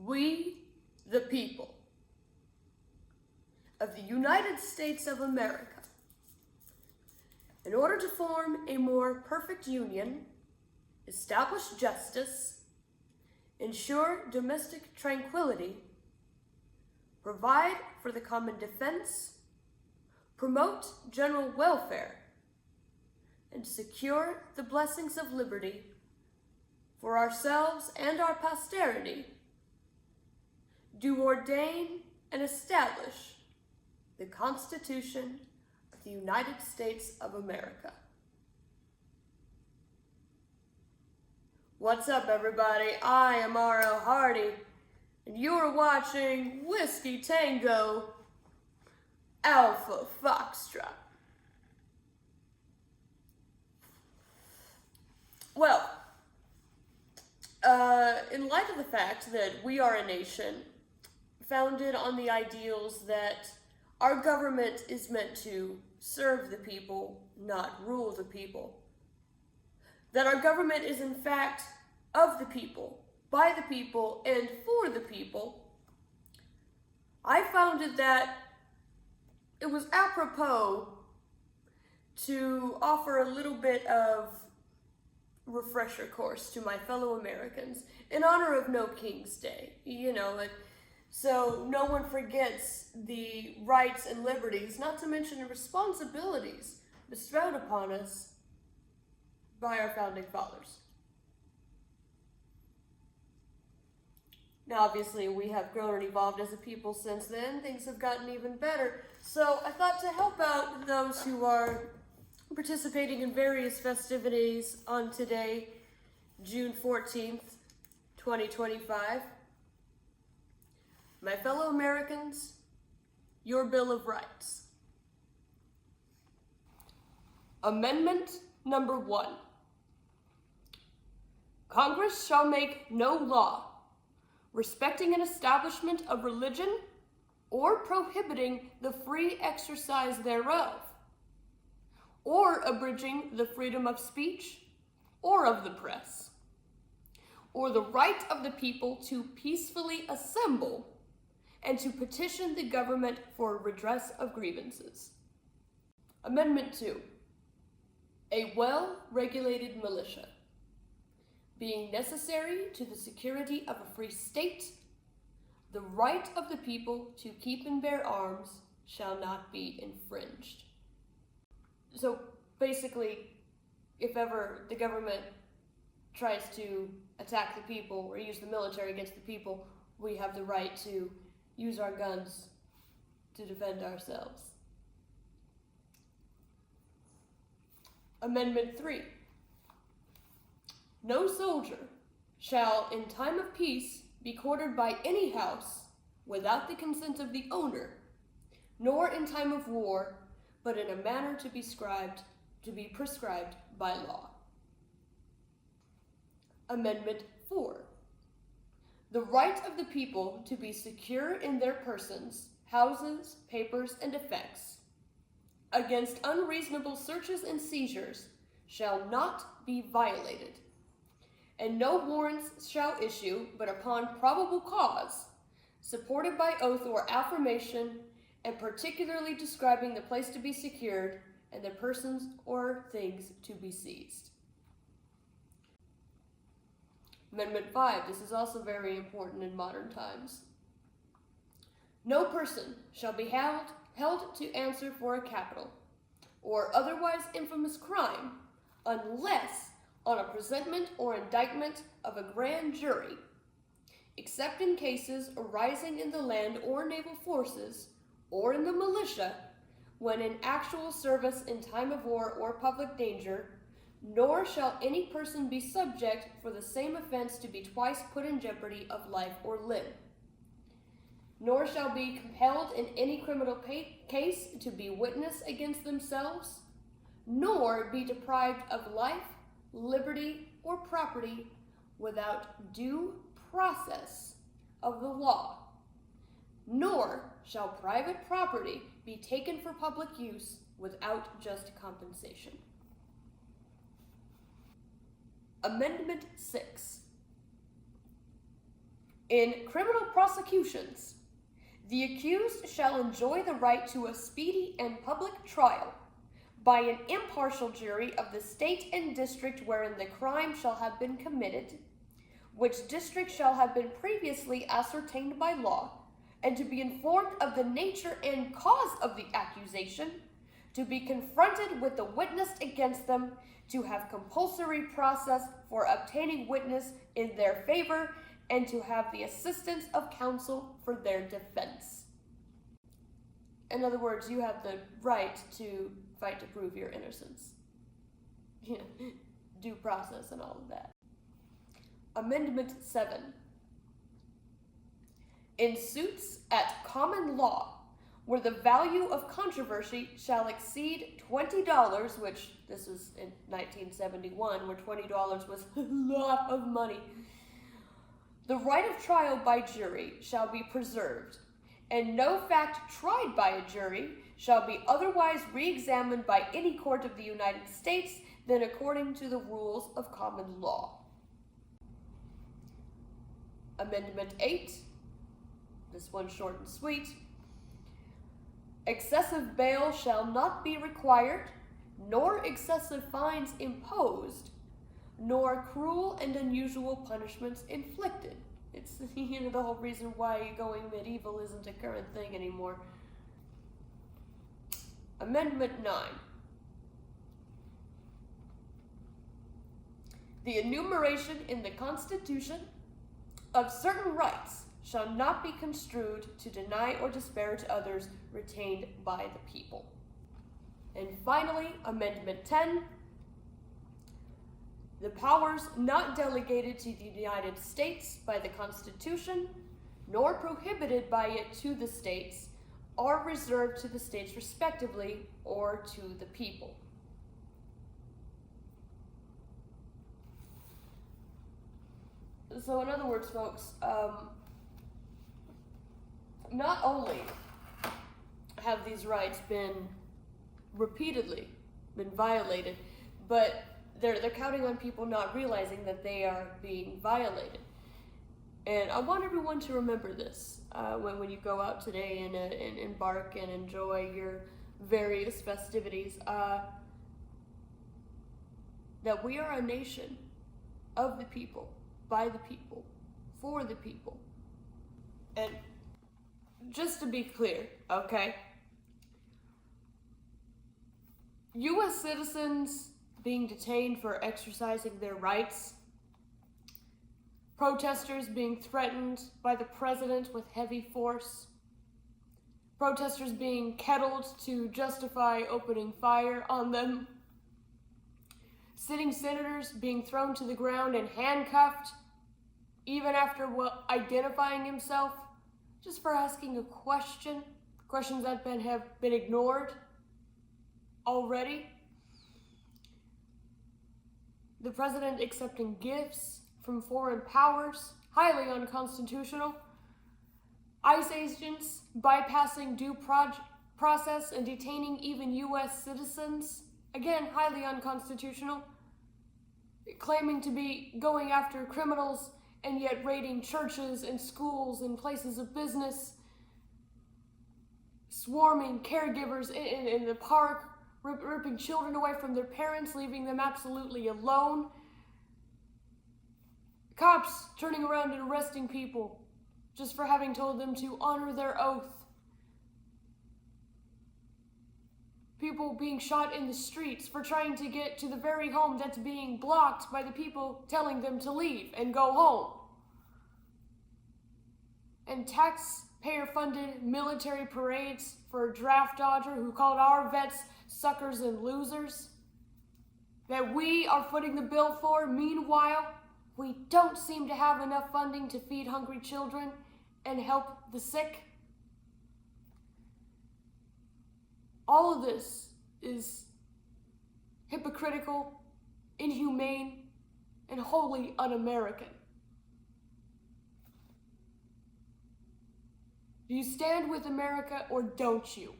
We, the people of the United States of America, in order to form a more perfect union, establish justice, ensure domestic tranquility, provide for the common defense, promote general welfare, and secure the blessings of liberty for ourselves and our posterity, do ordain and establish the Constitution of the United States of America. What's up, everybody? I am R.L. Hardy, and you are watching Whiskey Tango Alpha Foxtrot. Well, in light of the fact that we are a nation founded on the ideals that our government is meant to serve the people, not rule the people, that our government is in fact of the people, by the people, and for the people, I found it that it was apropos to offer a little bit of refresher course to my fellow Americans in honor of No King's Day, so no one forgets the rights and liberties, not to mention the responsibilities bestowed upon us by our founding fathers. Now, obviously, we have grown and evolved as a people since then. Things have gotten even better. So I thought to help out those who are participating in various festivities on today, June 14th, 2025, my fellow Americans, your Bill of Rights. Amendment number 1. Congress shall make no law respecting an establishment of religion or prohibiting the free exercise thereof, or abridging the freedom of speech or of the press, or the right of the people to peacefully assemble and to petition the government for redress of grievances. Amendment 2. A well-regulated militia, being necessary to the security of a free state, the right of the people to keep and bear arms shall not be infringed. So basically, if ever the government tries to attack the people or use the military against the people, we have the right to use our guns to defend ourselves. Amendment 3. No soldier shall in time of peace be quartered by any house without the consent of the owner, nor in time of war, but in a manner to be prescribed by law. Amendment 4. The right of the people to be secure in their persons, houses, papers, and effects against unreasonable searches and seizures shall not be violated, and no warrants shall issue but upon probable cause, supported by oath or affirmation, and particularly describing the place to be secured and the persons or things to be seized. Amendment 5. This is also very important in modern times. No person shall be held to answer for a capital or otherwise infamous crime unless on a presentment or indictment of a grand jury, except in cases arising in the land or naval forces or in the militia, when in actual service in time of war or public danger, nor shall any person be subject for the same offense to be twice put in jeopardy of life or limb, nor shall be compelled in any criminal case to be witness against themselves, nor be deprived of life, liberty, or property without due process of the law, nor shall private property be taken for public use without just compensation. Amendment 6. In criminal prosecutions, the accused shall enjoy the right to a speedy and public trial by an impartial jury of the state and district wherein the crime shall have been committed, which district shall have been previously ascertained by law, and to be informed of the nature and cause of the accusation, to be confronted with the witness against them, to have compulsory process for obtaining witness in their favor, and to have the assistance of counsel for their defense. In other words, you have the right to fight to prove your innocence. Due process and all of that. Amendment 7. In suits at common law, where the value of controversy shall exceed $20, which this was in 1971, where $20 was a lot of money, the right of trial by jury shall be preserved, and no fact tried by a jury shall be otherwise re-examined by any court of the United States than according to the rules of common law. Amendment 8. This one's short and sweet. Excessive bail shall not be required, nor excessive fines imposed, nor cruel and unusual punishments inflicted. It's the whole reason why going medieval isn't a current thing anymore. Amendment 9. The enumeration in the Constitution of certain rights shall not be construed to deny or disparage others retained by the people. And finally, Amendment 10. The powers not delegated to the United States by the Constitution, nor prohibited by it to the states, are reserved to the states respectively or to the people. So in other words, folks, not only have these rights been repeatedly violated, but they're counting on people not realizing that they are being violated. And I want everyone to remember this when you go out today and embark and enjoy your various festivities, that we are a nation of the people, by the people, for the people. And just to be clear, okay? U.S. citizens being detained for exercising their rights, protesters being threatened by the president with heavy force, protesters being kettled to justify opening fire on them, sitting senators being thrown to the ground and handcuffed, even after identifying himself, just for asking a question, questions that have been ignored already. The president accepting gifts from foreign powers, highly unconstitutional. ICE agents bypassing due process and detaining even U.S. citizens, again, highly unconstitutional. Claiming to be going after criminals and yet raiding churches and schools and places of business. Swarming caregivers in the park, ripping children away from their parents, leaving them absolutely alone. Cops turning around and arresting people just for having told them to honor their oath. People being shot in the streets for trying to get to the very home that's being blocked by the people telling them to leave and go home. And taxpayer-funded military parades for a draft dodger who called our vets suckers and losers that we are footing the bill for. Meanwhile, we don't seem to have enough funding to feed hungry children and help the sick. All of this is hypocritical, inhumane, and wholly un-American. Do you stand with America or don't you?